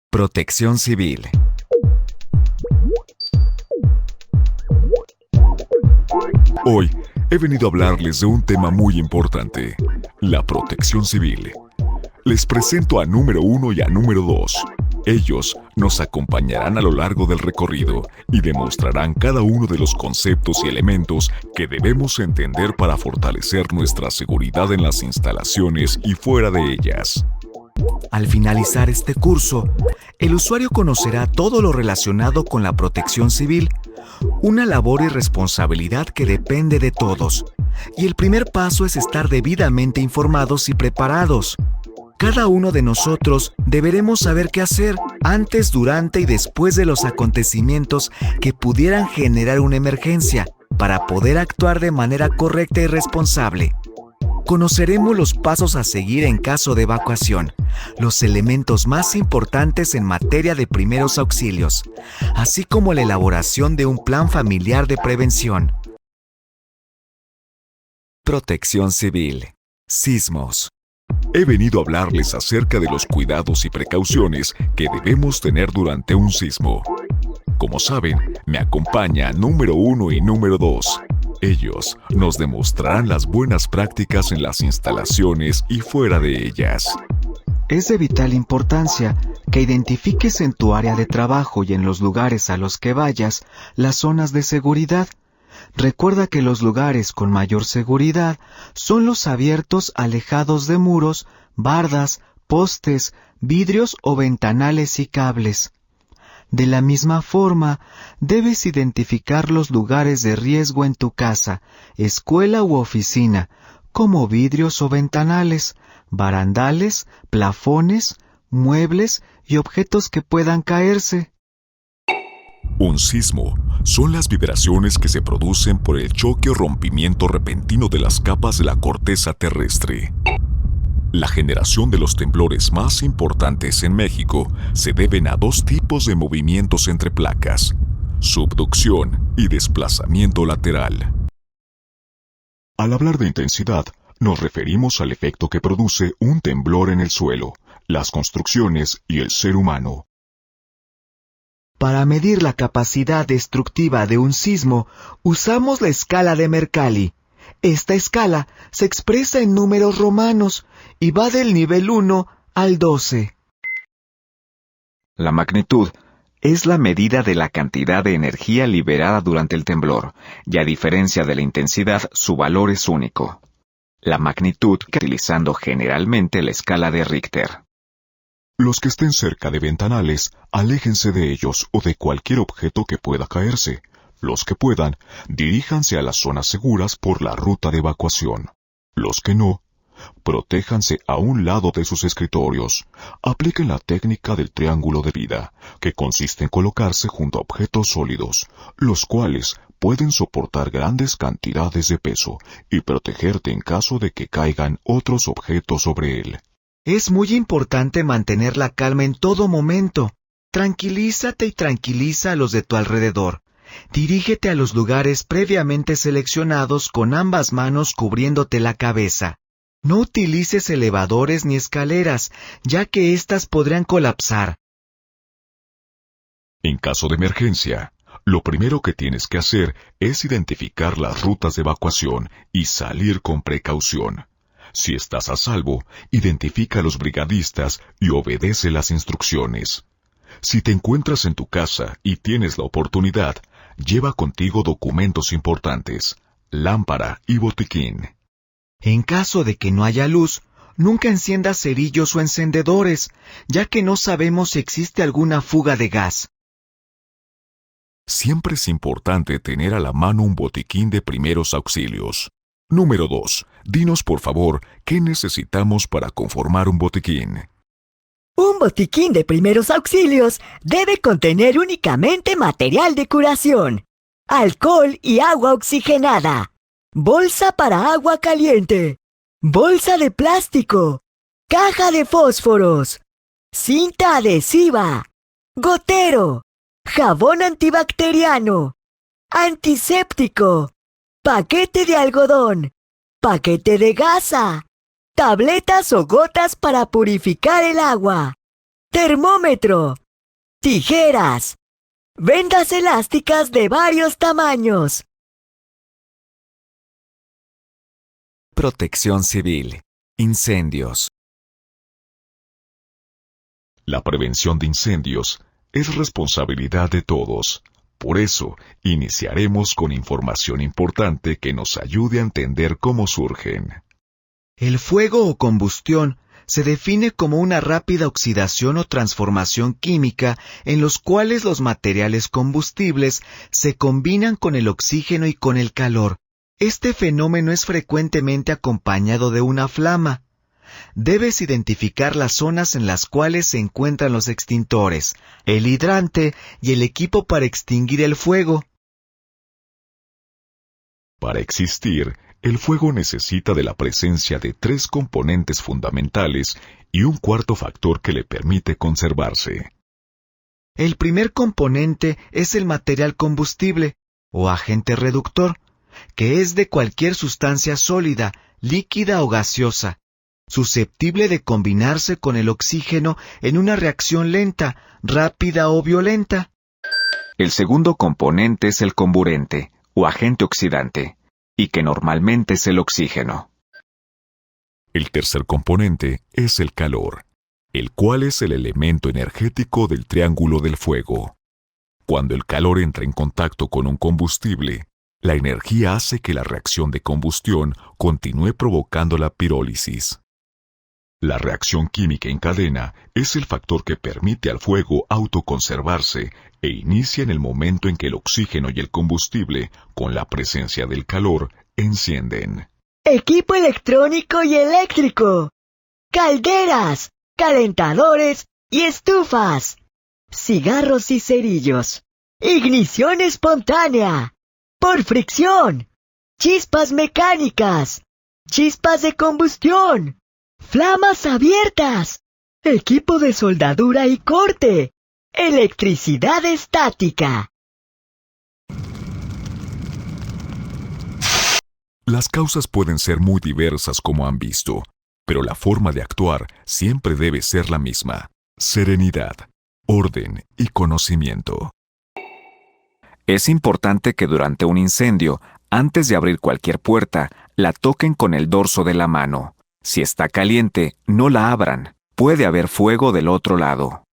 Protección civil. Hoy he venido a hablarles de un tema muy importante, la protección civil. Les presento a número 1 y a número 2. Ellos nos acompañarán a lo largo del recorrido y demostrarán cada uno de los conceptos y elementos que debemos entender para fortalecer nuestra seguridad en las instalaciones y fuera de ellas. Al finalizar este curso, el usuario conocerá todo lo relacionado con la protección civil, una labor y responsabilidad que depende de todos. Y el primer paso es estar debidamente informados y preparados. Cada uno de nosotros deberemos saber qué hacer antes, durante y después de los acontecimientos que pudieran generar una emergencia para poder actuar de manera correcta y responsable. Conoceremos los pasos a seguir en caso de evacuación, los elementos más importantes en materia de primeros auxilios, así como la elaboración de un plan familiar de prevención. Protección civil. Sismos. He venido a hablarles acerca de los cuidados y precauciones que debemos tener durante un sismo. Como saben, me acompaña número 1 y número 2. Ellos nos demostrarán las buenas prácticas en las instalaciones y fuera de ellas. Es de vital importancia que identifiques en tu área de trabajo y en los lugares a los que vayas las zonas de seguridad. Recuerda que los lugares con mayor seguridad son los abiertos alejados de muros, bardas, postes, vidrios o ventanales y cables. De la misma forma, debes identificar los lugares de riesgo en tu casa, escuela u oficina, como vidrios o ventanales, barandales, plafones, muebles y objetos que puedan caerse. Un sismo son las vibraciones que se producen por el choque o rompimiento repentino de las capas de la corteza terrestre. La generación de los temblores más importantes en México se deben a dos tipos de movimientos entre placas: subducción y desplazamiento lateral. Al hablar de intensidad, nos referimos al efecto que produce un temblor en el suelo, las construcciones y el ser humano. Para medir la capacidad destructiva de un sismo, usamos la escala de Mercalli. Esta escala se expresa en números romanos y va del nivel 1 al 12. La magnitud es la medida de la cantidad de energía liberada durante el temblor, y a diferencia de la intensidad, su valor es único. La magnitud, utilizando generalmente la escala de Richter. Los que estén cerca de ventanales, aléjense de ellos o de cualquier objeto que pueda caerse. Los que puedan, diríjanse a las zonas seguras por la ruta de evacuación. Los que no, protéjanse a un lado de sus escritorios. Apliquen la técnica del triángulo de vida, que consiste en colocarse junto a objetos sólidos, los cuales pueden soportar grandes cantidades de peso y protegerte en caso de que caigan otros objetos sobre él. Es muy importante mantener la calma en todo momento. Tranquilízate y tranquiliza a los de tu alrededor. Dirígete a los lugares previamente seleccionados con ambas manos cubriéndote la cabeza. No utilices elevadores ni escaleras, ya que éstas podrían colapsar. En caso de emergencia, lo primero que tienes que hacer es identificar las rutas de evacuación y salir con precaución. Si estás a salvo, identifica a los brigadistas y obedece las instrucciones. Si te encuentras en tu casa y tienes la oportunidad, lleva contigo documentos importantes, lámpara y botiquín. En caso de que no haya luz, nunca enciendas cerillos o encendedores, ya que no sabemos si existe alguna fuga de gas. Siempre es importante tener a la mano un botiquín de primeros auxilios. Número 2. Dinos por favor, ¿qué necesitamos para conformar un botiquín? Un botiquín de primeros auxilios debe contener únicamente material de curación, alcohol y agua oxigenada, bolsa para agua caliente, bolsa de plástico, caja de fósforos, cinta adhesiva, gotero, jabón antibacteriano, antiséptico, paquete de algodón, paquete de gasa, tabletas o gotas para purificar el agua, termómetro, tijeras, vendas elásticas de varios tamaños. Protección civil. Incendios. La prevención de incendios es responsabilidad de todos. Por eso, iniciaremos con información importante que nos ayude a entender cómo surgen. El fuego o combustión se define como una rápida oxidación o transformación química en los cuales los materiales combustibles se combinan con el oxígeno y con el calor. Este fenómeno es frecuentemente acompañado de una flama. Debes identificar las zonas en las cuales se encuentran los extintores, el hidrante y el equipo para extinguir el fuego. Para existir, el fuego necesita de la presencia de 3 componentes fundamentales y un cuarto factor que le permite conservarse. El primer componente es el material combustible, o agente reductor, que es de cualquier sustancia sólida, líquida o gaseosa, susceptible de combinarse con el oxígeno en una reacción lenta, rápida o violenta. El segundo componente es el comburente, o agente oxidante, y que normalmente es el oxígeno. El tercer componente es el calor, el cual es el elemento energético del triángulo del fuego. Cuando el calor entra en contacto con un combustible, la energía hace que la reacción de combustión continúe provocando la pirólisis. La reacción química en cadena es el factor que permite al fuego autoconservarse e inicia en el momento en que el oxígeno y el combustible, con la presencia del calor, encienden. Equipo electrónico y eléctrico. Calderas, calentadores y estufas. Cigarros y cerillos. Ignición espontánea. Por fricción. Chispas mecánicas. Chispas de combustión. Flamas abiertas. Equipo de soldadura y corte. Electricidad estática. Las causas pueden ser muy diversas como han visto, pero la forma de actuar siempre debe ser la misma: serenidad, orden y conocimiento. Es importante que durante un incendio, antes de abrir cualquier puerta, la toquen con el dorso de la mano. Si está caliente, no la abran. Puede haber fuego del otro lado.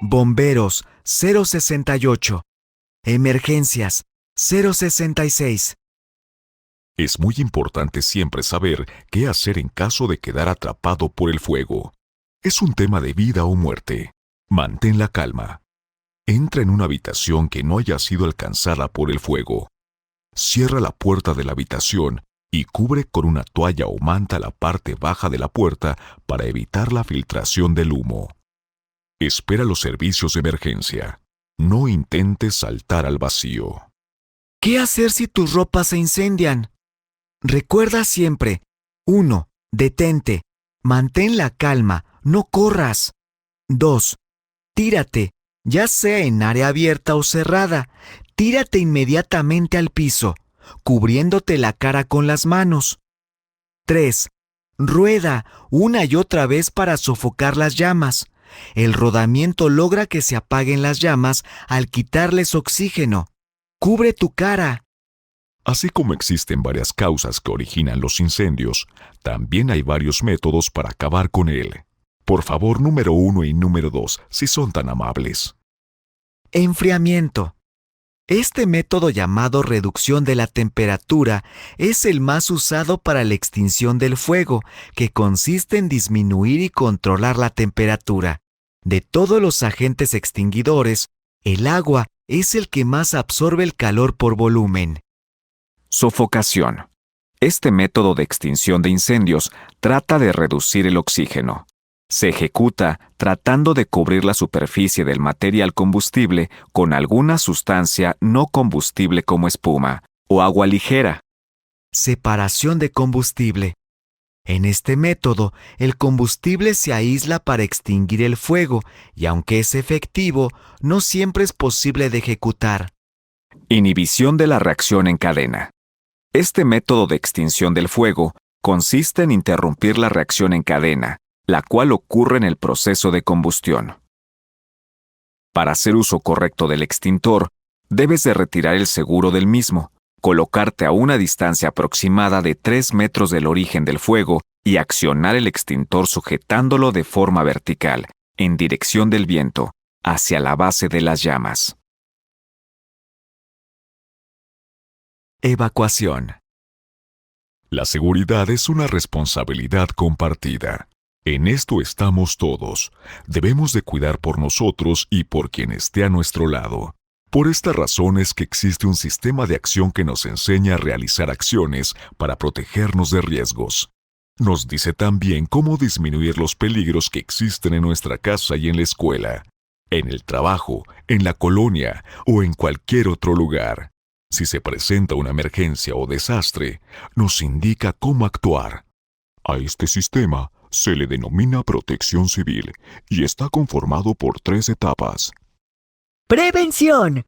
Bomberos 068. Emergencias 066. Es muy importante siempre saber qué hacer en caso de quedar atrapado por el fuego. Es un tema de vida o muerte. Mantén la calma. Entra en una habitación que no haya sido alcanzada por el fuego. Cierra la puerta de la habitación y cubre con una toalla o manta la parte baja de la puerta para evitar la filtración del humo. Espera los servicios de emergencia. No intentes saltar al vacío. ¿Qué hacer si tus ropas se incendian? Recuerda siempre: 1. Detente. Mantén la calma. No corras. 2. Tírate, ya sea en área abierta o cerrada. Tírate inmediatamente al piso, cubriéndote la cara con las manos. 3. Rueda una y otra vez para sofocar las llamas. El rodamiento logra que se apaguen las llamas al quitarles oxígeno. Cubre tu cara. Así como existen varias causas que originan los incendios, también hay varios métodos para acabar con él. Por favor, número 1 y número 2, si son tan amables. Enfriamiento. Este método, llamado reducción de la temperatura, es el más usado para la extinción del fuego, que consiste en disminuir y controlar la temperatura. De todos los agentes extinguidores, el agua es el que más absorbe el calor por volumen. Sofocación. Este método de extinción de incendios trata de reducir el oxígeno. Se ejecuta tratando de cubrir la superficie del material combustible con alguna sustancia no combustible como espuma o agua ligera. Separación de combustible. En este método, el combustible se aísla para extinguir el fuego y, aunque es efectivo, no siempre es posible de ejecutar. Inhibición de la reacción en cadena. Este método de extinción del fuego consiste en interrumpir la reacción en cadena, la cual ocurre en el proceso de combustión. Para hacer uso correcto del extintor, debes de retirar el seguro del mismo, colocarte a una distancia aproximada de 3 metros del origen del fuego y accionar el extintor sujetándolo de forma vertical, en dirección del viento, hacia la base de las llamas. Evacuación. La seguridad es una responsabilidad compartida. En esto estamos todos. Debemos de cuidar por nosotros y por quien esté a nuestro lado. Por esta razón es que existe un sistema de acción que nos enseña a realizar acciones para protegernos de riesgos. Nos dice también cómo disminuir los peligros que existen en nuestra casa y en la escuela, en el trabajo, en la colonia o en cualquier otro lugar. Si se presenta una emergencia o desastre, nos indica cómo actuar. A este sistema se le denomina protección civil y está conformado por 3 etapas. Prevención.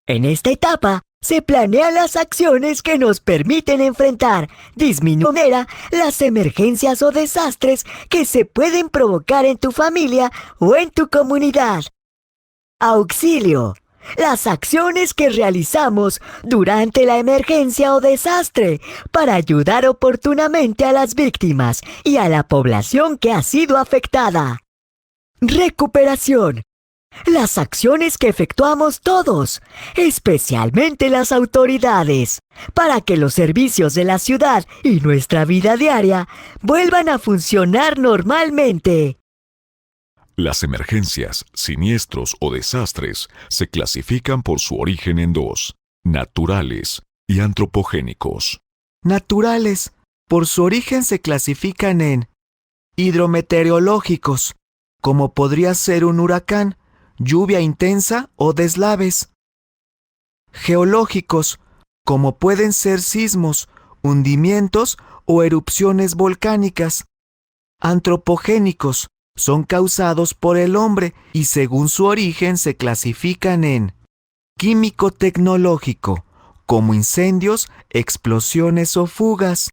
En esta etapa se planean las acciones que nos permiten enfrentar, disminuir las emergencias o desastres que se pueden provocar en tu familia o en tu comunidad. Auxilio. Las acciones que realizamos durante la emergencia o desastre para ayudar oportunamente a las víctimas y a la población que ha sido afectada. Recuperación. Las acciones que efectuamos todos, especialmente las autoridades, para que los servicios de la ciudad y nuestra vida diaria vuelvan a funcionar normalmente. Las emergencias, siniestros o desastres se clasifican por su origen en 2, naturales y antropogénicos. Naturales, por su origen se clasifican en hidrometeorológicos, como podría ser un huracán, lluvia intensa o deslaves. Geológicos, como pueden ser sismos, hundimientos o erupciones volcánicas. Antropogénicos, son causados por el hombre y según su origen se clasifican en químico-tecnológico, como incendios, explosiones o fugas.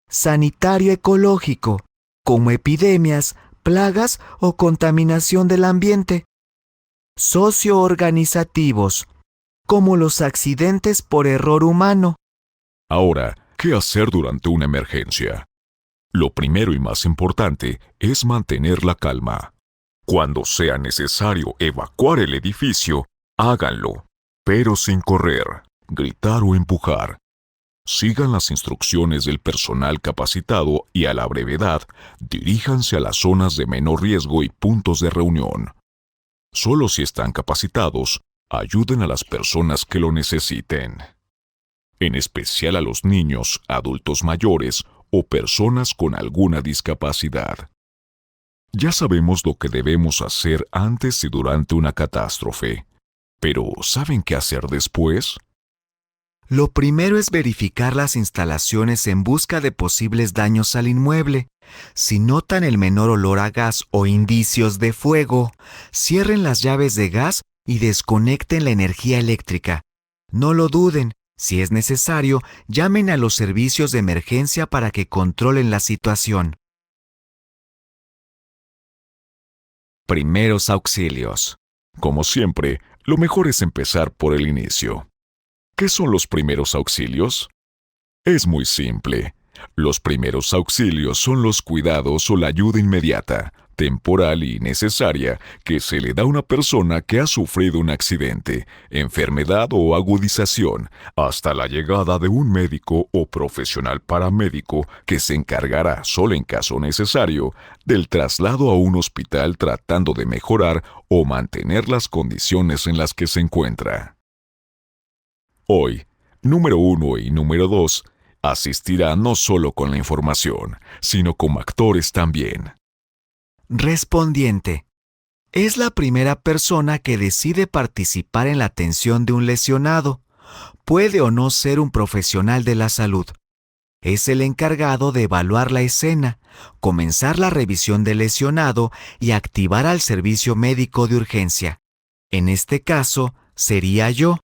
Sanitario-ecológico, como epidemias, plagas o contaminación del ambiente. Socio-organizativos, como los accidentes por error humano. Ahora, ¿qué hacer durante una emergencia? Lo primero y más importante es mantener la calma. Cuando sea necesario evacuar el edificio, háganlo, pero sin correr, gritar o empujar. Sigan las instrucciones del personal capacitado y a la brevedad, diríjanse a las zonas de menor riesgo y puntos de reunión. Solo si están capacitados, ayuden a las personas que lo necesiten. En especial a los niños, adultos mayores o personas con alguna discapacidad. Ya sabemos lo que debemos hacer antes y durante una catástrofe, pero ¿saben qué hacer después? Lo primero es verificar las instalaciones en busca de posibles daños al inmueble. Si notan el menor olor a gas o indicios de fuego, cierren las llaves de gas y desconecten la energía eléctrica. No lo duden, si es necesario, llamen a los servicios de emergencia para que controlen la situación. Primeros auxilios. Como siempre, lo mejor es empezar por el inicio. ¿Qué son los primeros auxilios? Es muy simple. Los primeros auxilios son los cuidados o la ayuda inmediata, temporal y necesaria que se le da a una persona que ha sufrido un accidente, enfermedad o agudización, hasta la llegada de un médico o profesional paramédico que se encargará, solo en caso necesario, del traslado a un hospital tratando de mejorar o mantener las condiciones en las que se encuentra. Hoy, número 1 y número 2 asistirán no solo con la información, sino como actores también. Respondiente. Es la primera persona que decide participar en la atención de un lesionado. Puede o no ser un profesional de la salud. Es el encargado de evaluar la escena, comenzar la revisión del lesionado y activar al servicio médico de urgencia. En este caso, sería yo.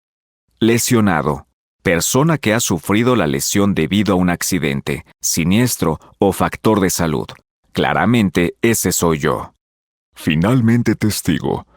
Lesionado. Persona que ha sufrido la lesión debido a un accidente, siniestro o factor de salud. Claramente, ese soy yo. Finalmente, testigo.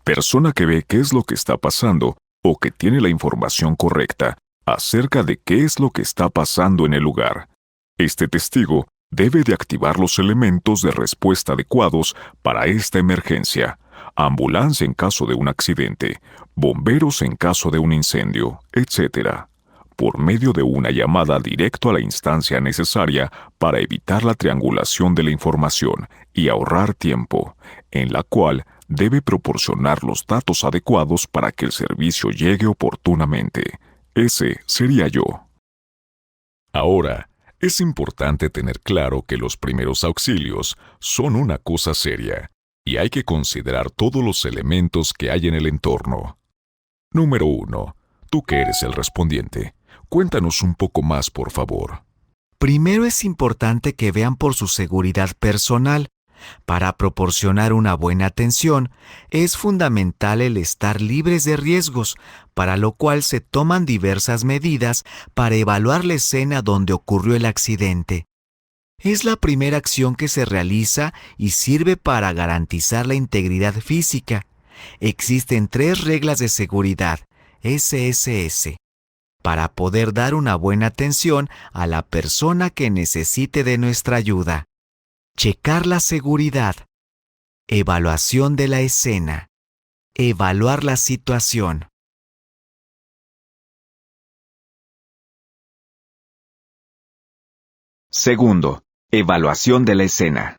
Persona que ve qué es lo que está pasando o que tiene la información correcta acerca de qué es lo que está pasando en el lugar. Este testigo debe de activar los elementos de respuesta adecuados para esta emergencia. Ambulancia en caso de un accidente, bomberos en caso de un incendio, etc. Por medio de una llamada directo a la instancia necesaria para evitar la triangulación de la información y ahorrar tiempo, en la cual debe proporcionar los datos adecuados para que el servicio llegue oportunamente. Ese sería yo. Ahora, es importante tener claro que los primeros auxilios son una cosa seria y hay que considerar todos los elementos que hay en el entorno. Número 1. Tú que eres el respondiente. Cuéntanos un poco más, por favor. Primero es importante que vean por su seguridad personal. Para proporcionar una buena atención, es fundamental el estar libres de riesgos, para lo cual se toman diversas medidas para evaluar la escena donde ocurrió el accidente. Es la primera acción que se realiza y sirve para garantizar la integridad física. Existen 3 reglas de seguridad, SSS, para poder dar una buena atención a la persona que necesite de nuestra ayuda. Checar la seguridad. Evaluación de la escena. Evaluar la situación. Segundo, evaluación de la escena.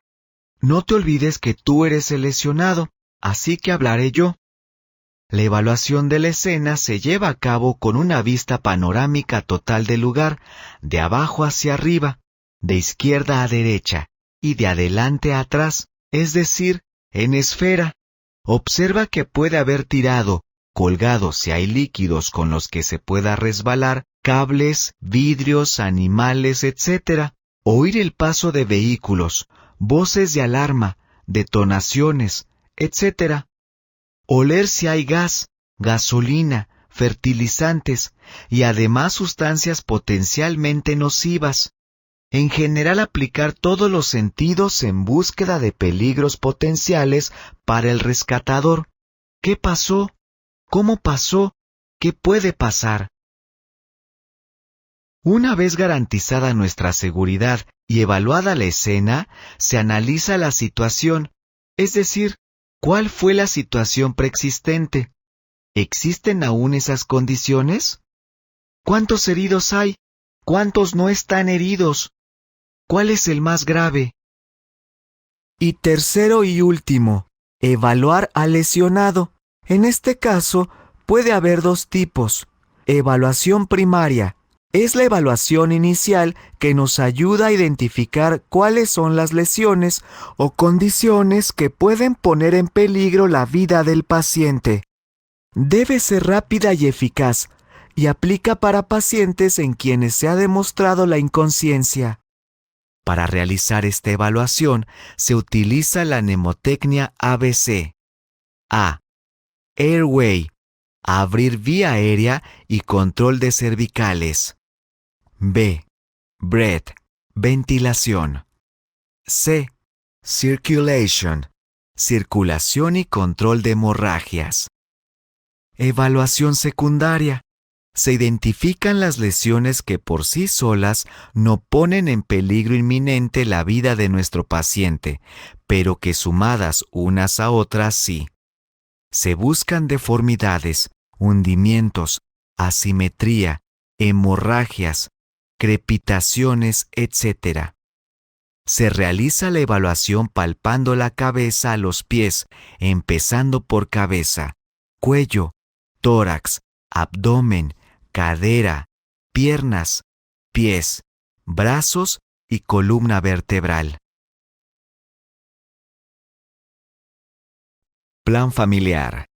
No te olvides que tú eres el lesionado, así que hablaré yo. La evaluación de la escena se lleva a cabo con una vista panorámica total del lugar, de abajo hacia arriba, de izquierda a derecha y de adelante a atrás, es decir, en esfera. Observa que puede haber tirado, colgado si hay líquidos con los que se pueda resbalar, cables, vidrios, animales, etc. Oír el paso de vehículos, voces de alarma, detonaciones, etc. Oler si hay gas, gasolina, fertilizantes y además sustancias potencialmente nocivas. En general, aplicar todos los sentidos en búsqueda de peligros potenciales para el rescatador. ¿Qué pasó? ¿Cómo pasó? ¿Qué puede pasar? Una vez garantizada nuestra seguridad y evaluada la escena, se analiza la situación, es decir, ¿cuál fue la situación preexistente? ¿Existen aún esas condiciones? ¿Cuántos heridos hay? ¿Cuántos no están heridos? ¿Cuál es el más grave? Y tercero y último, evaluar al lesionado. En este caso, puede haber 2 tipos. Evaluación primaria. Es la evaluación inicial que nos ayuda a identificar cuáles son las lesiones o condiciones que pueden poner en peligro la vida del paciente. Debe ser rápida y eficaz, y aplica para pacientes en quienes se ha demostrado la inconsciencia. Para realizar esta evaluación se utiliza la mnemotecnia ABC. A. Airway. Abrir vía aérea y control de cervicales. B. Breath. Ventilación. C. Circulation. Circulación y control de hemorragias. Evaluación secundaria. Se identifican las lesiones que por sí solas no ponen en peligro inminente la vida de nuestro paciente, pero que sumadas unas a otras sí. Se buscan deformidades, hundimientos, asimetría, hemorragias, crepitaciones, etc. Se realiza la evaluación palpando la cabeza a los pies, empezando por cabeza, cuello, tórax, abdomen, cadera, piernas, pies, brazos y columna vertebral. Plan familiar.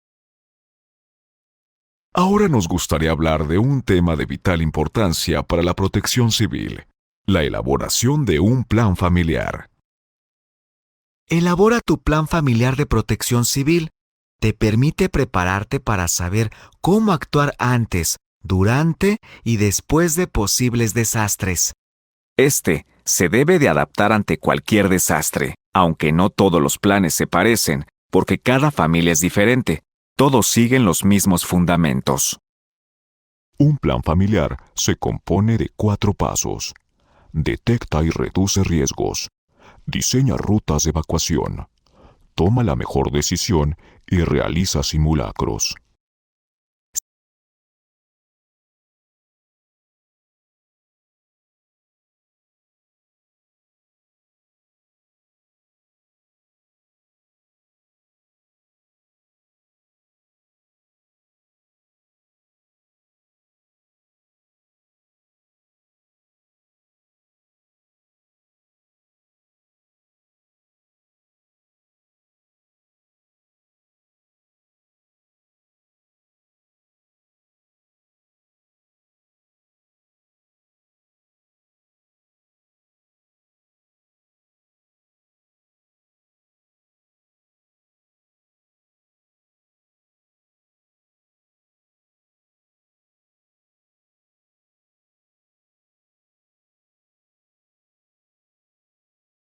Ahora nos gustaría hablar de un tema de vital importancia para la protección civil, la elaboración de un plan familiar. Elabora tu plan familiar de protección civil. Te permite prepararte para saber cómo actuar antes, durante y después de posibles desastres. Este Se debe de adaptar ante cualquier desastre, aunque no todos los planes se parecen, porque cada familia es diferente. Todos siguen los mismos fundamentos. Un plan familiar se compone de 4 pasos. Detecta y reduce riesgos. Diseña rutas de evacuación. Toma la mejor decisión y realiza simulacros.